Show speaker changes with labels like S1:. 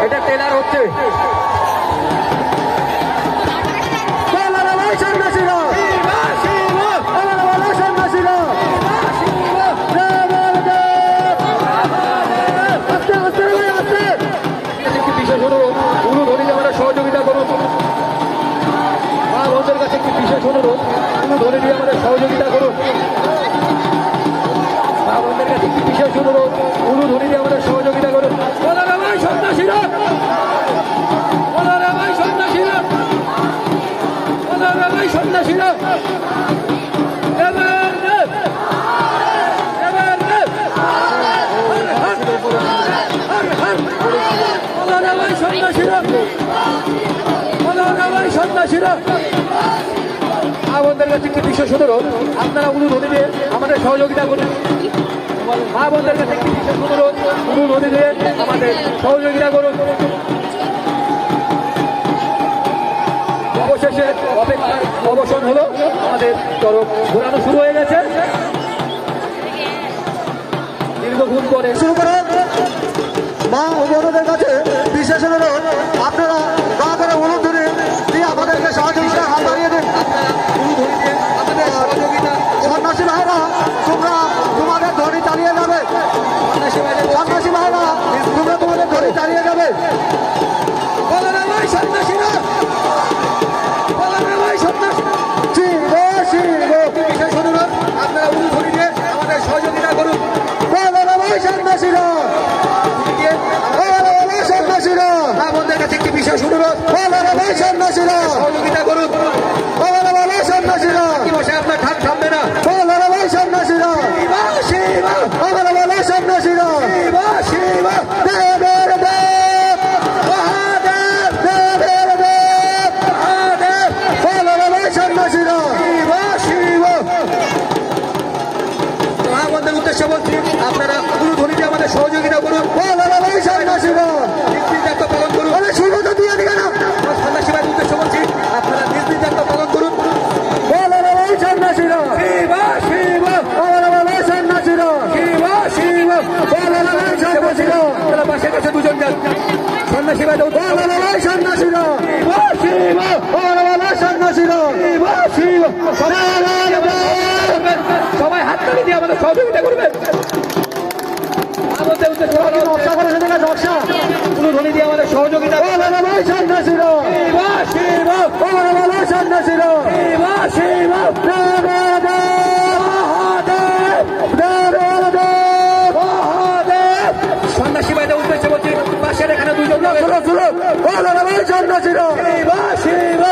S1: এটা ট্রেলার হচ্ছে। সহযোগিতা করুন, মা বোনদের কাছে একটি বিশেষ অনুরোধ, ধরে দিয়ে আমাদের সহযোগিতা করুন। মা বোনদের কাছে একটি বিশেষ অনুরোধ, ধরে দিয়ে আমাদের সহযোগিতা করুন। সন্ন্যাসীরা সন্ন্যাসীরা সন্ন্যাসীরা সন্ন্যাসীরা আমাদের কাছে একটি বিশেষ অনুরোধ, আপনারা অনুরোধ দিয়ে আমাদের সহযোগিতা করুন। মা বোনদের কাছে একটি বিশেষ অনুরোধ দিয়ে আমাদের সহযোগিতা করুন। অবশেষে অপেক্ষার অবসান হলো, আমাদের চরক ঘোরানো শুরু হয়ে গেছে। দীর্ঘক্ষণ করে
S2: শুরু করুন। মা ও বোনদের কাছে বিশেষ অনুরোধ, আপনারা দয়া করে অনুরোধ ধরে দিয়ে আমাদেরকে সহযোগিতা হাত বাড়িয়ে দিন। সন্ন্যাসী ভাইরা তোমরা তোমাদের ধনী চালিয়ে যাবে, সন্ন্যাসী ভাইরা তোমরা তোমাদের ধনী চালিয়ে যাবে। সন্ন্যাসীরা বিশেষ অনুরোধ, আপনারা অনুরোধ দিয়ে আমাদের সহযোগিতা করুন। সন্ন্যাসীরা সন্ন্যাসীরা আমাদের কাছে একটি বিশেষ অনুরোধ, সন্ন্যাসীরা সহযোগিতা করুন। সন্ন্যাসীরা বসে আপনার ঠাক থামবে না। সন্ন্যাসীরা সন্ন্যাসীরা দেবের দেব মহাদেব, দেবের দেব মহাদেব, সন্ন্যাসীরা শিব। আমাদের উদ্দেশ্যে বলছি, আপনারা গুরুধ্বনি দিয়ে আমাদের সহযোগিতা করুন। সন্ন্যাসীরা নির্দিষ্ট পালন করুন। শুরুটা দিয়ে দিবে না। সন্ন্যাসী ভাইয়ের উদ্দেশ্যে বলছি, আপনারা নির্দিষ্ট পালন করুন। সন্ন্যাসীরা শিব, সন্ন্যাসীরা শিব শিব, সন্ন্যাসীরা পাশে কাছে দুজন যান। সন্ন্যাসী ভাই সন্ন্যাসীরা শিব, সন্ন্যাসীরা শিব, সবাই হাত তালি দিয়ে আমাদের সহযোগিতা করবেন। ধ্বনি দিয়ে আমাদের সহযোগিতা। সন্ন্যাসীরা শিব, সন্ন্যাসীরা শিব, সন্ন্যাসী ভাইদের উদ্দেশ্যে বলছি, পাশের এখানে দুজন সন্ন্যাসীরা শিব,